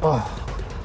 Oh,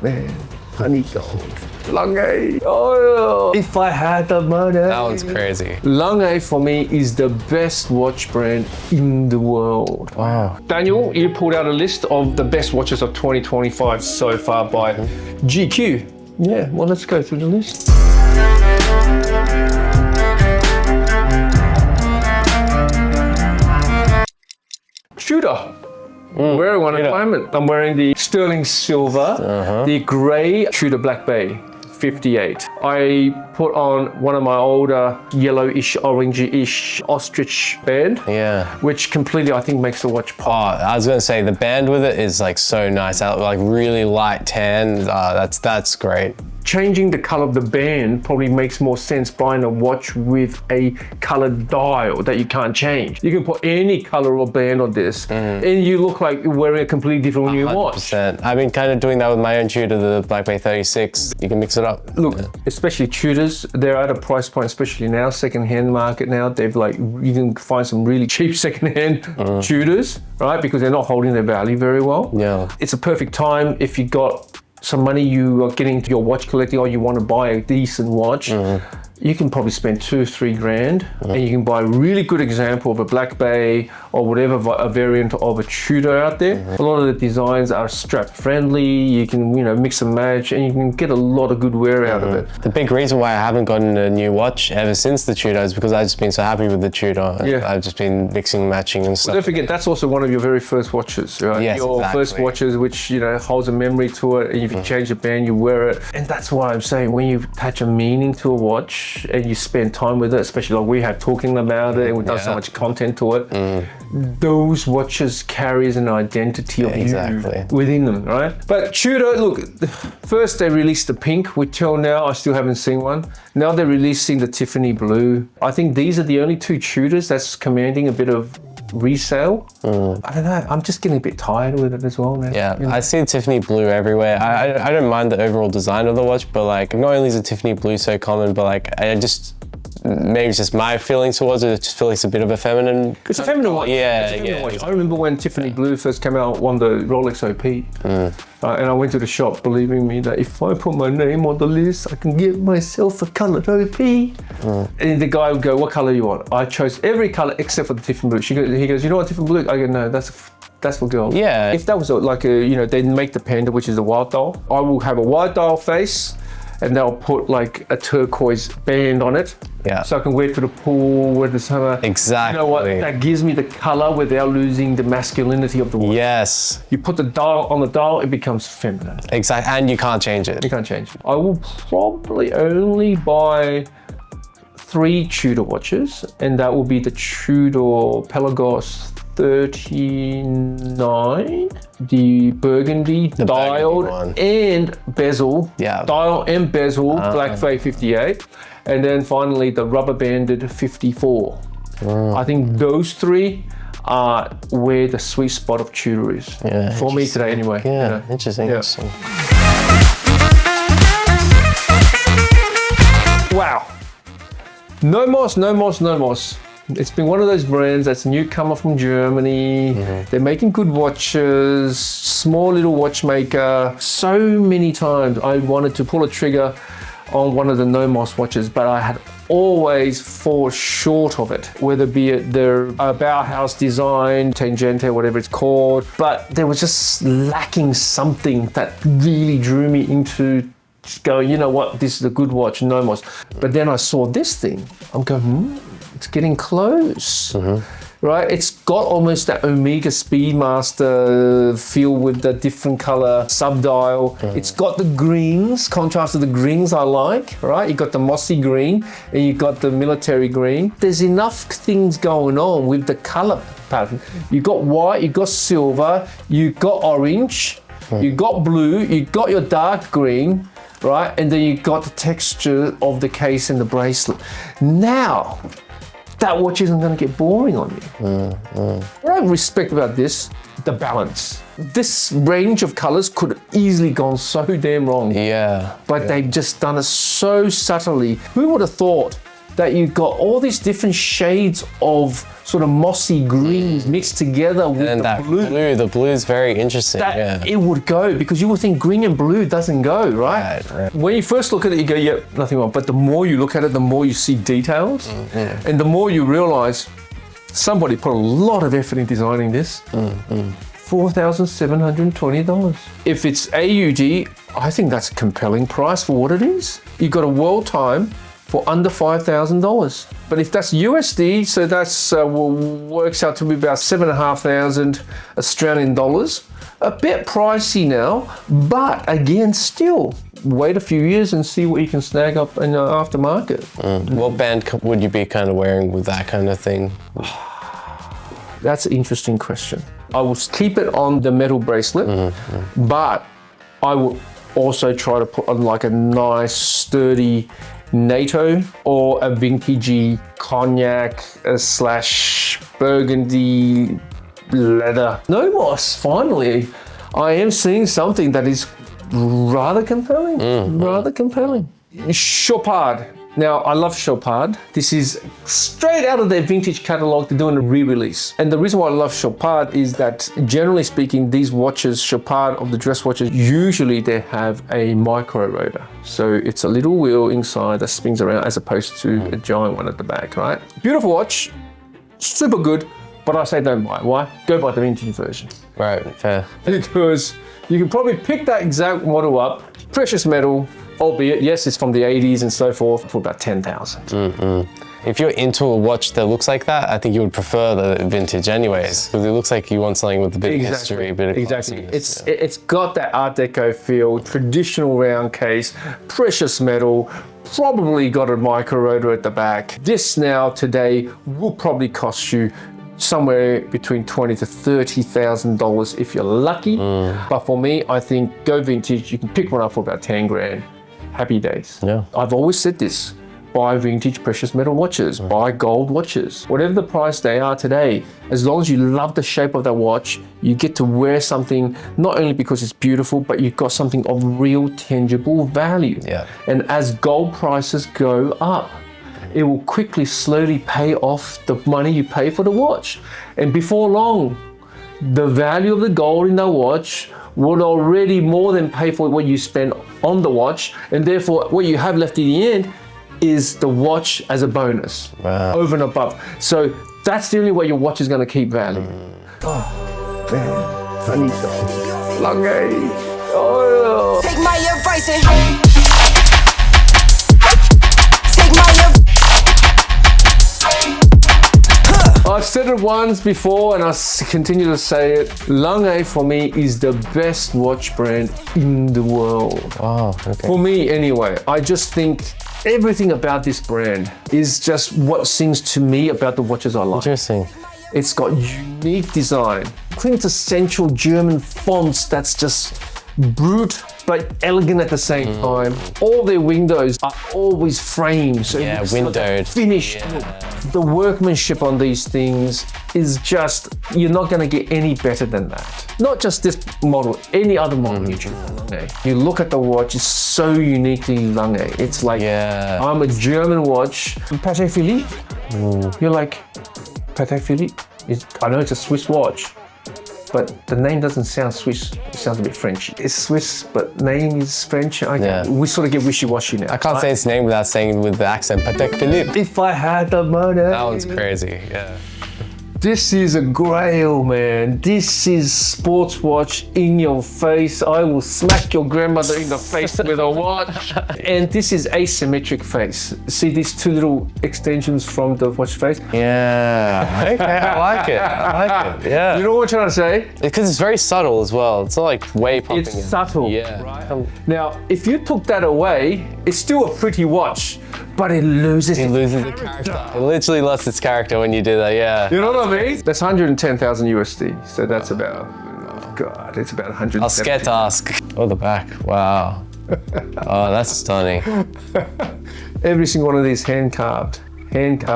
man. Honeygold. Lange. Oh, if I had the money. That one's crazy. Lange for me is the best watch brand in the world. Wow. Daniel, you pulled out a list of the best watches of 2025 so far by GQ. Yeah, well, let's go through the list. Tudor. Wearing one at the moment. I'm wearing the sterling silver, the grey Tudor Black Bay 58. I put on one of my older yellowish, orangey-ish ostrich band, which completely, I think, makes the watch pop. Oh, I was gonna say the band with it is like so nice, like really light tan. That's great. Changing the color of the band probably makes more sense buying a watch with a colored dial that you can't change. You can put any color or band on this and you look like you're wearing a completely different new watch. I've been kind of doing that with my own Tudor, the Black Bay 36. You can mix it up. Look, especially Tudors, they're at a price point, especially now, second-hand market now. They've like, you can find some really cheap second-hand Tudors, right? Because they're not holding their value very well. Yeah. It's a perfect time if you got some money you are getting into your watch collecting or you want to buy a decent watch. You can probably spend 2 or 3 grand and you can buy a really good example of a Black Bay or whatever, a variant of a Tudor out there. A lot of the designs are strap friendly. You can, mix and match and you can get a lot of good wear out of it. The big reason why I haven't gotten a new watch ever since the Tudor is because I've just been so happy with the Tudor. Yeah. I've just been mixing and matching and stuff. Well, don't forget, that's also one of your very first watches, right? Yes, your first watches, which, holds a memory to it, and if you change the band, you wear it. And that's why I'm saying when you attach a meaning to a watch and you spend time with it, especially like we have talking about it and we've done so much content to it, those watches carries an identity of you within them, right? But Tudor, look, first they released the pink, which till now I still haven't seen one. Now they're releasing the Tiffany blue. I think these are the only 2 Tudors that's commanding a bit of resale. I don't know, I'm just getting a bit tired with it as well now. Yeah, I see Tiffany blue everywhere. I don't mind the overall design of the watch, but like not only is the Tiffany blue so common, but like maybe it's just my feelings towards it. I just feel it's a bit of a feminine. It's a feminine watch. Yeah. Watch. I remember when Tiffany blue first came out, won the Rolex OP. And I went to the shop believing me that if I put my name on the list, I can get myself a colored OP. And the guy would go, what color you want? I chose every color except for the Tiffany blue. He goes, you know what, Tiffany blue? I go, no, that's for girls. Yeah. If that was they make the Panda, which is a wild dial, I will have a wild dial face and they'll put like a turquoise band on it. Yeah. So I can wear it to the pool, wear the summer. Exactly. You know what? That gives me the color without losing the masculinity of the watch. Yes. You put the dial on the dial, it becomes feminine. Exactly, and you can't change it. You can't change it. I will probably only buy 3 Tudor watches, and that will be the Tudor Pelagos 39, the burgundy dialed and bezel, dial and bezel, Black Bay 58, and then finally the rubber banded 54. I think those 3 are where the sweet spot of Tudor is for me today anyway. Interesting. Wow. Nomos. It's been one of those brands that's a newcomer from Germany. They're making good watches, small little watchmaker. So many times I wanted to pull a trigger on one of the Nomos watches, but I had always fall short of it, whether be it their Bauhaus design, Tangente, whatever it's called, but there was just lacking something that really drew me into going, you know what, this is a good watch, Nomos. But then I saw this thing, I'm going, it's getting close. Right, it's got almost that Omega Speedmaster feel with the different color subdial. It's got the greens, contrast to the greens I like, right? You got the mossy green and you got the military green. There's enough things going on with the color pattern. You got white, you got silver, you got orange, you got blue, you got your dark green, right? And then you got the texture of the case and the bracelet. Now, that watch isn't going to get boring on you. What I respect about this, the balance. This range of colors could easily gone so damn wrong. But they've just done it so subtly. Who would have thought that you've got all these different shades of sort of mossy greens mixed together with And the that blue. the blue is very interesting. That it would go, because you would think green and blue doesn't go, right? Right. When you first look at it, you go, yep, nothing wrong. But the more you look at it, the more you see details, and the more you realize somebody put a lot of effort in designing this. $4,720. If it's AUD, I think that's a compelling price for what it is. You got a Worldtimer for under $5,000. But if that's USD, so that's works out to be about 7,500 Australian dollars. A bit pricey now, but again, still wait a few years and see what you can snag up in the aftermarket. What band would you be kind of wearing with that kind of thing? That's an interesting question. I will keep it on the metal bracelet, but I will also try to put on like a nice sturdy NATO or a vintagey cognac slash burgundy leather. Nomos, finally, I am seeing something that is rather compelling, rather compelling. Chopard. Now, I love Chopard. This is straight out of their vintage catalog. They're doing a re-release. And the reason why I love Chopard is that, generally speaking, these watches, Chopard of the dress watches, usually they have a micro rotor. So it's a little wheel inside that spins around as opposed to a giant one at the back, right? Beautiful watch, super good, but I say don't buy it. Why? Go buy the vintage version. Right, fair. Because you can probably pick that exact model up, precious metal, albeit, yes, it's from the 80s and so forth, for about 10,000. If you're into a watch that looks like that, I think you would prefer the vintage anyways. Because it looks like you want something with a bit of history, a bit of classiness. It's got that Art Deco feel, traditional round case, precious metal, probably got a micro rotor at the back. This now, today, will probably cost you somewhere between $20,000 to $30,000 if you're lucky. But for me, I think go vintage. You can pick one up for about 10 grand. Happy days. Yeah. I've always said this. Buy vintage precious metal watches, buy gold watches. Whatever the price they are today, as long as you love the shape of that watch, you get to wear something not only because it's beautiful, but you've got something of real tangible value. Yeah. And as gold prices go up, it will quickly, slowly pay off the money you pay for the watch. And before long, the value of the gold in the watch would already more than pay for what you spend on the watch. And therefore, what you have left in the end is the watch as a bonus, over and above. So that's the only way your watch is going to keep value. Oh, man. Flamingo. Lange. Oh. Take my advice and take my advice. I've said it once before and I continue to say it. Lange for me is the best watch brand in the world. Oh, okay. For me anyway. I just think everything about this brand is just what sings to me about the watches I like. Interesting. It's got unique design, quintessential German fonts that's just brute but elegant at the same time. All their windows are always framed, so Yeah, it's got that windowed. finished look. The workmanship on these things is just, you're not going to get any better than that. Not just this model, any other model you choose. Lange. You look at the watch, it's so uniquely Lange. It's like, I'm a German watch, Patek Philippe. You're like, Patek Philippe? I know it's a Swiss watch, but the name doesn't sound Swiss. It sounds a bit French. It's Swiss, but name is French. We sort of get wishy-washy now. I can't say its name without saying it with the accent. Patek Philippe. If I had the money. That one's crazy, yeah. This is a grail, man. This is sports watch in your face. I will smack your grandmother in the face with a watch. And this is asymmetric face. See these two little extensions from the watch face? Yeah. Okay, I like it. Yeah. You know what I'm trying to say? Because it's very subtle as well. It's not like way popping It's in. subtle. Yeah. Right? Now, if you took that away, it's still a pretty watch, but it loses It loses the character. It literally lost its character when you do that, yeah. You know what I mean? That's 110,000 USD. So that's about, God, it's about 170. I'll scared to ask. Oh, the back. Wow. Oh, that's stunning. Every single one of these hand carved, engraved.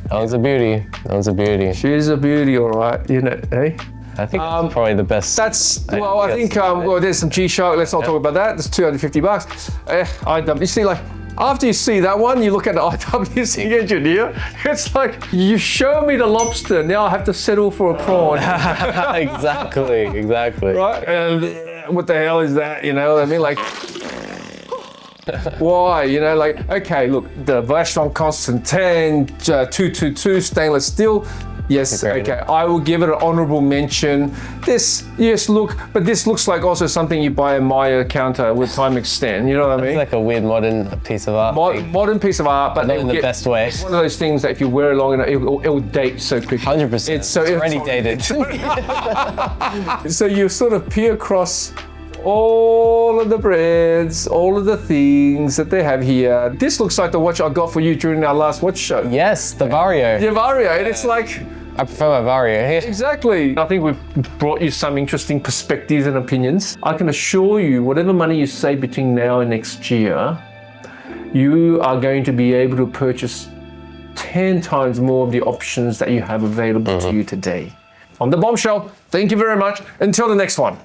That one's a beauty. That one's a beauty. She's a beauty, all right. You know, eh? I think that's probably the best. That's, well, I think, well, there's some G-Shock. Let's not talk about that. That's $250. You see, like, After you see that one, you look at the IWC engineer, it's like, you show me the lobster, now I have to settle for a prawn. Exactly. Right? What the hell is that? You know what I mean? Like, why? You know, like, okay, look, the Vacheron Constantin 222 stainless steel. Yes, okay, I will give it an honorable mention. This, yes, look, but this looks like also something you buy a Maya counter with time extend, you know what I mean? It's like a weird modern piece of art. Modern piece of art, but not in the best way. It's one of those things that if you wear it long enough, it will date so quickly. 100%. It's already dated. So you sort of peer across all of the brands, all of the things that they have here. This looks like the watch I got for you during our last watch show. Yes, the Vario. The Vario, and it's like... I prefer my Vario. Exactly. I think we've brought you some interesting perspectives and opinions. I can assure you, whatever money you save between now and next year, you are going to be able to purchase 10 times more of the options that you have available to you today. On The Bombshell, thank you very much. Until the next one.